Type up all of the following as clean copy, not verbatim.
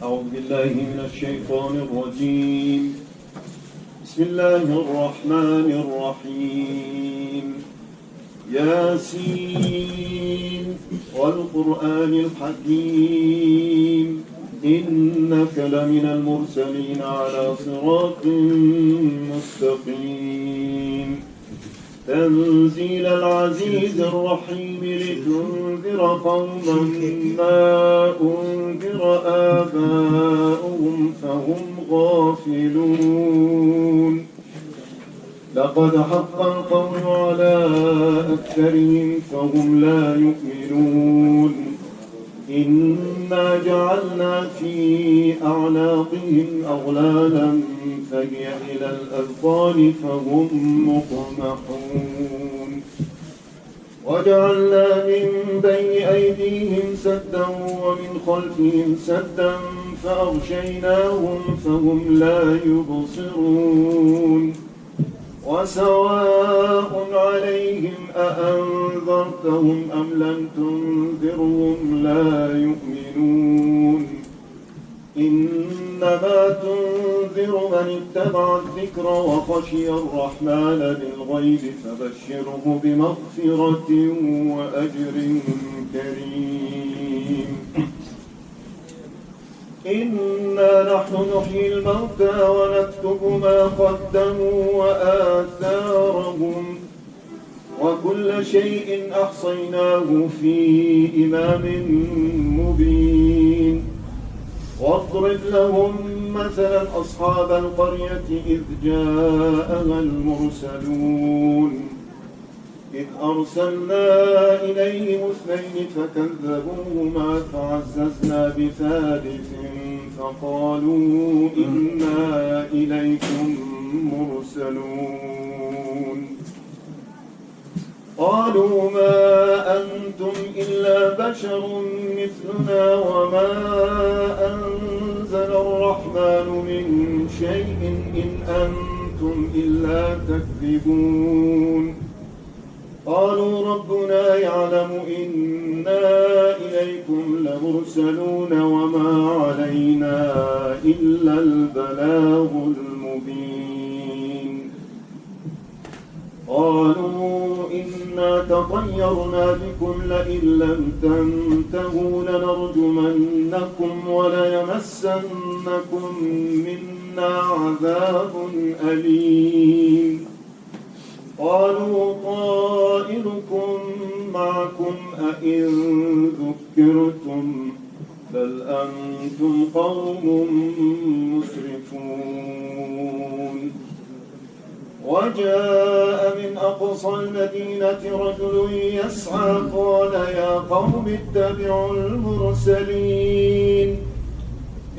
أعوذ بالله من الشيطان الرجيم. بسم الله الرحمن الرحيم. ياسين والقرآن الحكيم إنك لمن المرسلين على صراط مستقيم. تنزيل العزيز الرحيم لتنذر قوما ما أنذر آباؤهم فهم غافلون. لقد حق القول على أكثرهم فهم لا يؤمنون. إنا جعلنا في أعناقهم أغلالا فهي إلى الأذقان فهم مقمحون. وجعلنا من بين أيديهم سدا ومن خلفهم سدا فأغشيناهم فهم لا يبصرون. وسواء عليهم أأنذرتهم أم لم تنذرهم لا يؤمنون. إنما تنذر من اتبع الذكر وخشي الرحمن بالغيب فبشره بمغفرة وأجر كريم. إنا نحن نحيي الموتى ونكتب ما قدموا وآثارهم وكل شيء أحصيناه في إمام مبين. واضرب لهم مثلا أصحاب القرية إذ جاءها المرسلون إذ أرسلنا إليهم 2 فكذبوهما فعززنا بثالث فقالوا إنا إليكم مرسلون. قالوا ما أنتم إلا بشر مثلنا وما أنزل الرحمن من شيء إن أنتم إلا تكذبون. قالوا ربنا يعلم إنا إليكم لمرسلون وما علينا إلا البلاغ المبين. قالوا إنا تطيرنا بكم لئن لم تنتهوا لنرجمنكم وليمسنكم منا عذاب أليم. قالوا طائركم معكم أئن ذكرتم بل أنتم قوم مسرفون. وجاء من أقصى المدينة رجل يسعى قال يا قوم اتبعوا المرسلين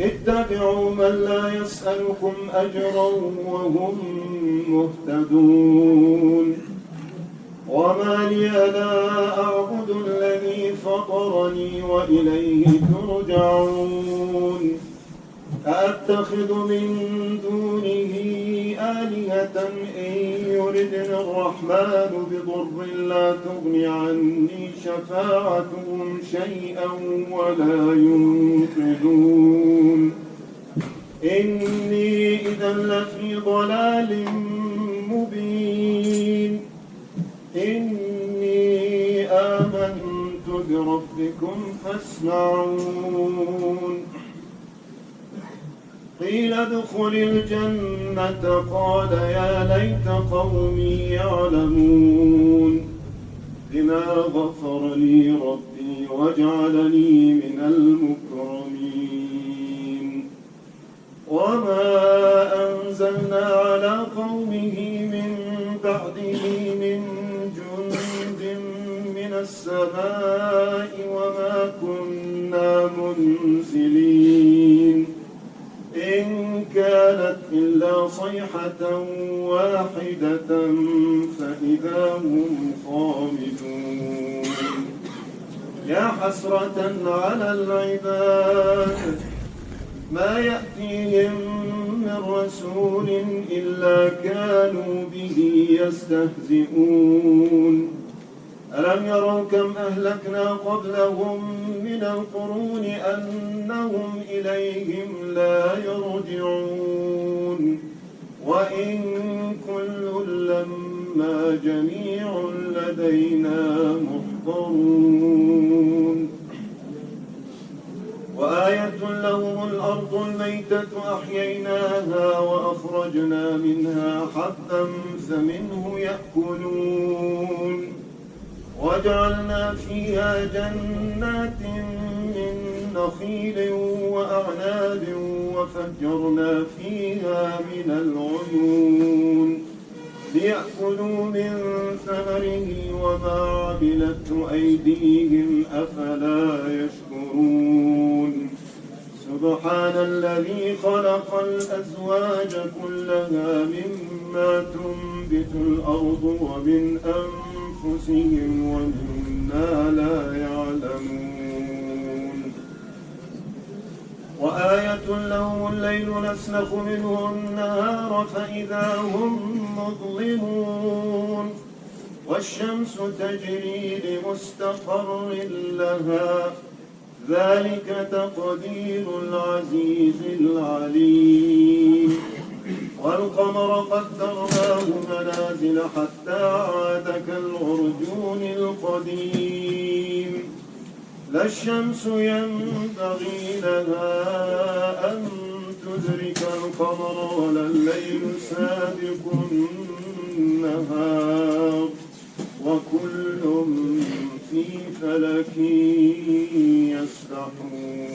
اتبعوا من لا يسألكم أجرا وهم مهتدون. وما لي لا أعبد الذي فطرني وإليه ترجعون. أأتخذ من دونه آلهة إن يردني الرحمن بضر لا تغن عني شفاعتهم شيئا ولا ينقذون. إني إذا لفي ضلال مبين. إني آمنت بربكم فاسمعون. قيل ادخل الجنة قال يا ليت قومي يعلمون بما غفر لي ربي وجعلني من المكرمين. وما أنزلنا على قومه من بعده من جند من السماء وما كنا منزلين. إن كانت إلا صيحة واحدة فإذا هم خامدون. يا حسرة على العباد ما يأتيهم من رسول إلا كانوا به يستهزئون. ألم يروا كم أهلكنا قبلهم من القرون أنهم إليهم لا يرجعون وإن كل لما جميع لدينا محضرون وآية لهم الأرض الميتة أحييناها وأخرجنا منها حبا فمنه يأكلون وجعلنا فيها جنات من نخيل وأعناب وفجرنا فيها من العيون ليأكلوا من ثمره وما عملته أيديهم أفلا يشكرون سبحان الذي خلق الأزواج كلها مما تنبت الأرض ومن أنفسهم ومما لا يعلمون وآية لهم الليل نسلخ منه النهار فإذا هم مظلمون والشمس تجري لمستقر لها ذلك تقدير العزيز العليم والقمر قدرناه منازل حتى عاد كالعرجون القديم لا الشمس ينبغي لها أن تدرك القمر ولا الليل سابق النهار وكل في فلك يسبحون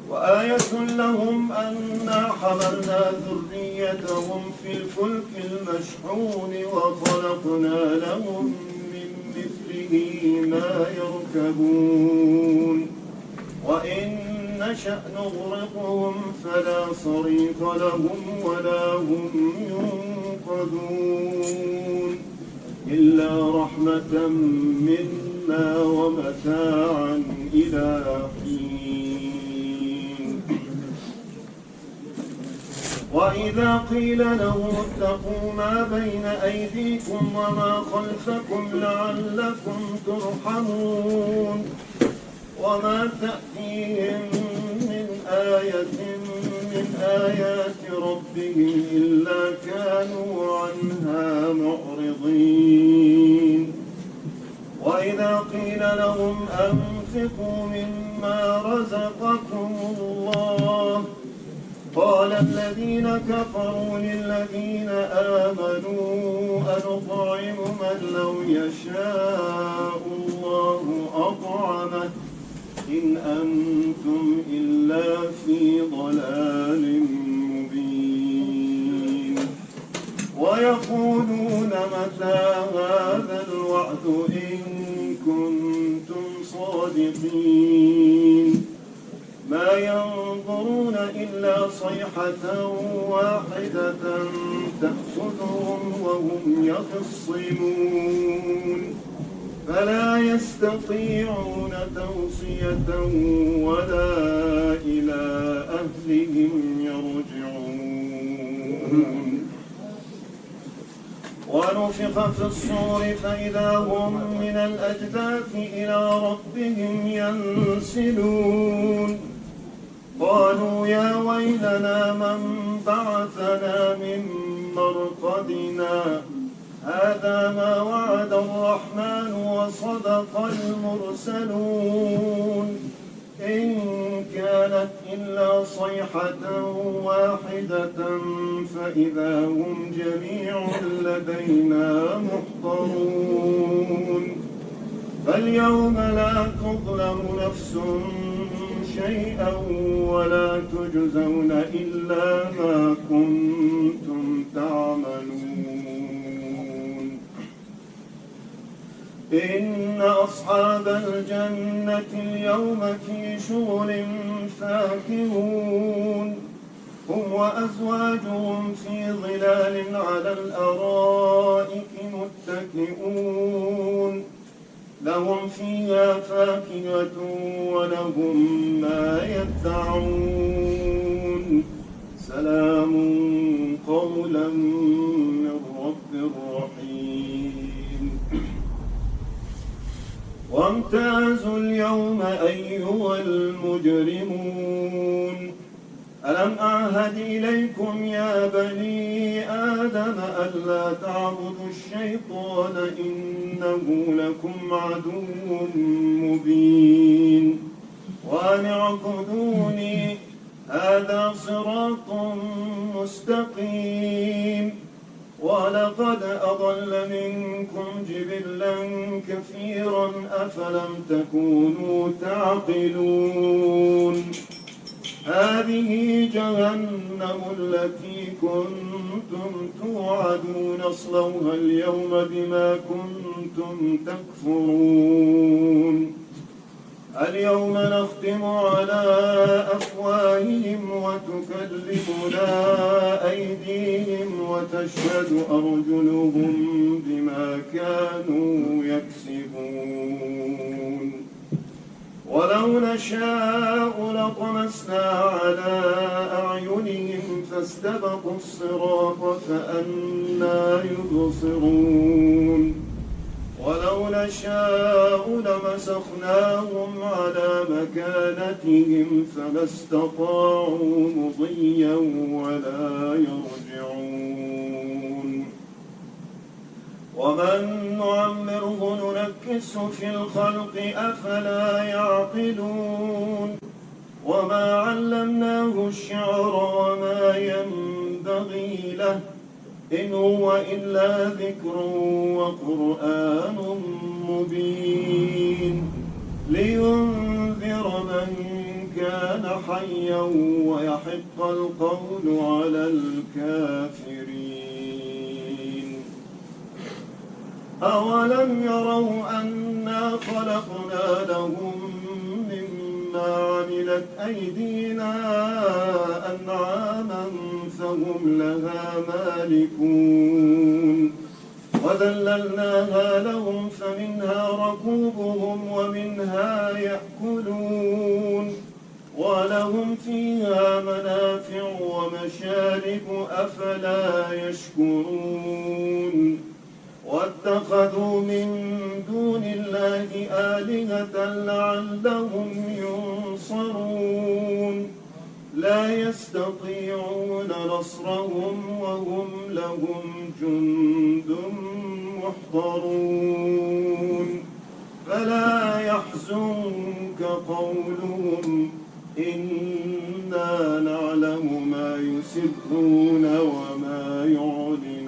وآية لهم أنا حملنا ذريتهم في الفلك المشحون وخلقنا لهم من مثله ما يركبون وإن نشأ نغرقهم فلا صريخ لهم ولا هم ينقذون إلا رحمة منا ومتاعا إلى حين وإذا قيل لهم اتقوا ما بين أيديكم وما خلفكم لعلكم ترحمون وما تأتيهم من آية من آيات ربهم إلا كانوا عنها معرضين وإذا قيل لهم أنفقوا مما رزقكم الله قال الذين كفروا للذين آمنوا أنطعم من لو يشاء الله أطعمه إن أنتم إلا في ضلال مبين ويقولون متى هذا الوعد إن كنتم صادقين ما ينظرون إلا صيحة واحدة تأخذهم وهم يخصمون فلا يستطيعون توصية ولا إلى أهلهم يرجعون ونفخ في الصور فإذا هم من الأجداث إلى ربهم ينسلون قالوا يا ويلنا من بعثنا من مرقدنا هذا ما وعد الرحمن وصدق المرسلون إن كانت إلا صيحة واحدة فإذا هم جميع لدينا محضرون فاليوم لا تظلم نفس شيئا ولا تجزون إلا ما كنتم تعملون إن أصحاب الجنة اليوم في شغل فاكهون هم وأزواجهم في ظلال على الأرائك متكئون لهم فيها فاكهة ولهم ما يدعون سلام قولا من رب رحيم وامتازوا اليوم أيها المجرمون ألم أعهد إليكم يا بني آدم ألا تعبدوا الشيطان إنه لكم عدو مبين وأن اعبدوني هذا صراط مستقيم ولقد أضل منكم جبلا كثيرا أفلم تكونوا تعقلون هذه جهنم التي كنتم توعدون اصلوها اليوم بما كنتم تكفرون اليوم نختم على أفواههم وتكلمنا أيديهم وتشهد أرجلهم بما كانوا يكسبون ولو نشاء لطمسنا على أعينهم فاستبقوا الصراط فأنى يبصرون ولو نشاء لمسخناهم على مكانتهم فما استطاعوا مضيا ولا يرجعون ومن نعمره ننكسه في الخلق أفلا يعقلون وما علمناه الشعر وما ينبغي له إن هو إلا ذكر وقرآن مبين لينذر من كان حيا ويحق القول على الكافرين أولم يروا أنا خلقنا لهم مما عملت أيدينا أنعاما فهم لها مالكون وذللناها لهم فمنها ركوبهم ومنها يأكلون ولهم فيها منافع ومشارب أفلا يشكرون واتخذوا من دون الله آلهة لعلهم ينصرون لا يستطيعون نصرهم وهم لهم جند محضرون فلا يحزنك قولهم إنا نعلم ما يسرون وما يعلنون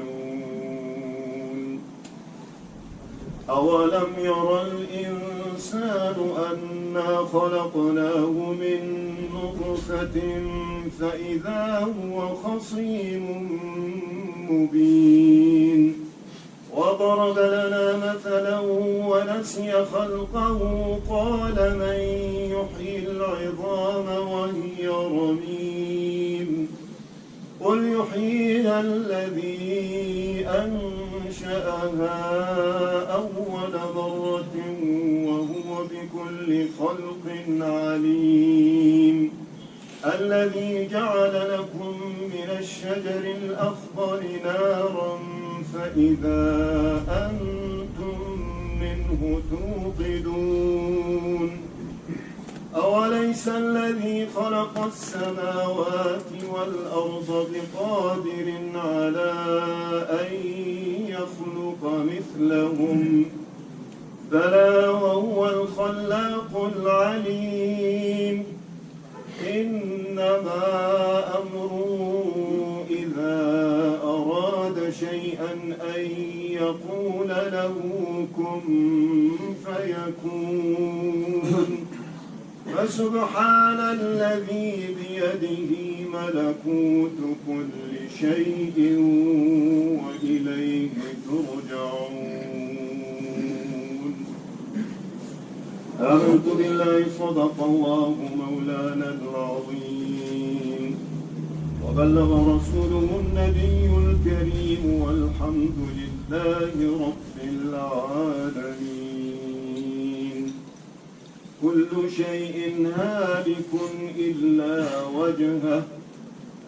أولم ير الإنسان أنا خلقناه من نطفة فإذا هو خصيم مبين وضرب لنا مثلا ونسي خلقه قال من يحيي العظام وهي رميم قل يحييها الذي أنشأها أول مرة وهو بكل خلق عليم الذي جعل لكم من الشجر الأخضر نارا فإذا أنتم منه توقدون أوليس الذي خلق السماوات والأرض بقادر على أن يخلق مثلهم بلى وهو الخلاق العليم إنما أمره إذا أراد شيئا أن يقول له كن فيكون فسبحان الذي بيده ملكوت كل شيء وإليه ترجعون آمنت بالله صدق الله مولانا العظيم وبلغ رسوله النبي الكريم والحمد لله رب العالمين كل شيء هالك إلا وجهه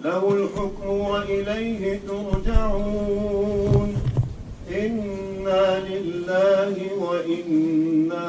له الحكم وإليه ترجعون إنا لله وإنا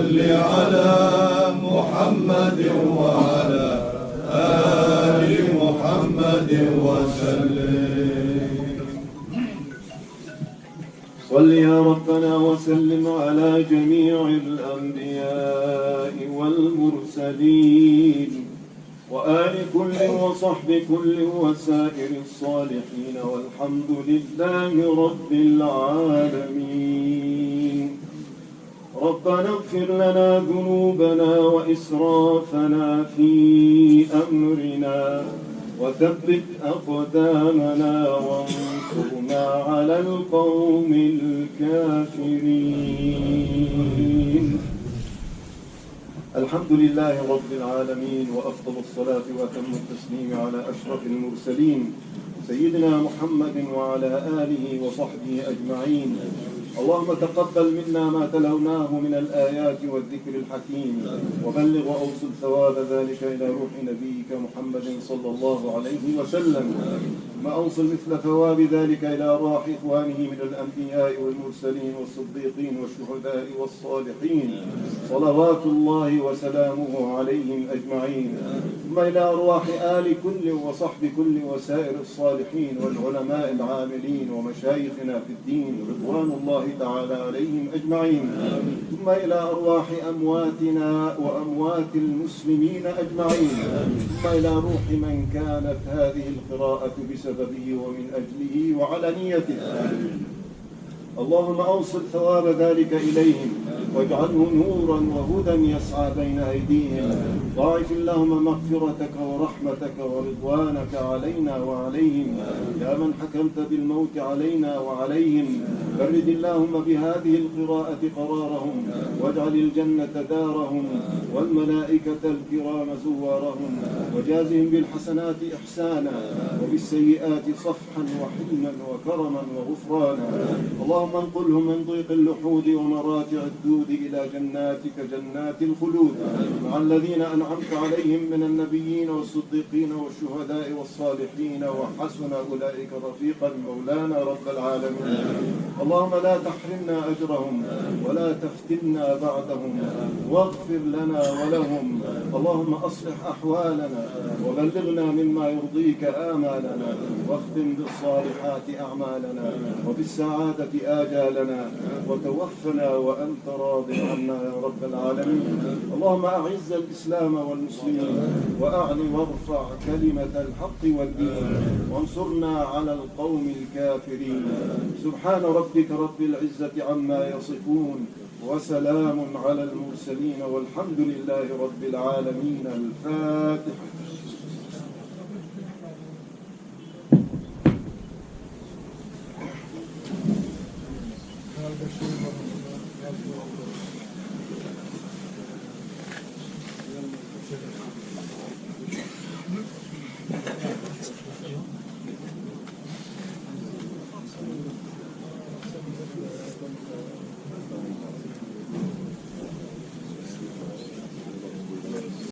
صل على محمد وعلى آل محمد وسلم. صل يا ربنا وسلم على جميع الأنبياء والمرسلين وآل كل وصحب كل وسائر الصالحين والحمد لله رب العالمين. ربنا اغفر لنا ذنوبنا وإسرافنا في أمرنا وثبت أقدامنا وانصرنا على القوم الكافرين. الحمد لله رب العالمين وأفضل الصلاة وأتم التسليم على أشرف المرسلين سيدنا محمد وعلى آله وصحبه أجمعين. اللهم تقبل منا ما تلوناه من الآيات والذكر الحكيم وبلغ وأوصل ثواب ذلك إلى روح نبيك محمد صلى الله عليه وسلم. ما أوصل مثل ثواب ذلك إلى أرواح إخوانه من الأنبياء والمرسلين والصديقين والشهداء والصالحين صلوات الله وسلامه عليهم أجمعين. ثم إلى أرواح آل كل وصحب كل وسائر الصالحين والعلماء العاملين ومشايخنا في الدين رضوان الله تعالى عليهم أجمعين. ثم إلى أرواح أمواتنا وأموات المسلمين أجمعين. ثم إلى روح من كانت هذه القراءة بسببه ومن أجله وعلى نيته. اللهم أوصل ثواب ذلك إليهم واجعله نورا وهدى يسعى بين أيديهم. ضاعف اللهم مغفرتك ورحمتك ورضوانك علينا وعليهم يا من حكمت بالموت علينا وعليهم. فرد اللهم بهذه القراءة قرارهم واجعل الجنة دارهم والملائكة الكرام زوارهم وجازهم بالحسنات إحسانا وبالسيئات صفحا وحلما وكرما وغفرانا. اللهم انقلهم من ضيق اللحود ومراتع الدود إلى جناتك جنات الخلود مع الذين أنعمت عليهم من النبيين والصديقين والشهداء والصالحين وحسن أولئك رفيقا مولانا رب العالمين. اللهم لا تحرمنا أجرهم ولا تفتنا بعدهم واغفر لنا ولهم. اللهم أصلح أحوالنا وبلغنا مما يرضيك آمالنا واختم بالصالحات أعمالنا وبالسعادة آجالنا وتوفنا وأنت راض عنا يا رب العالمين. اللهم أعز الإسلام والمسلمين وأعل وارفع كلمة الحق والدين وانصرنا على القوم الكافرين. سبحان ربك رب العزة عما يصفون وسلام على المرسلين والحمد لله رب العالمين. الفاتحة.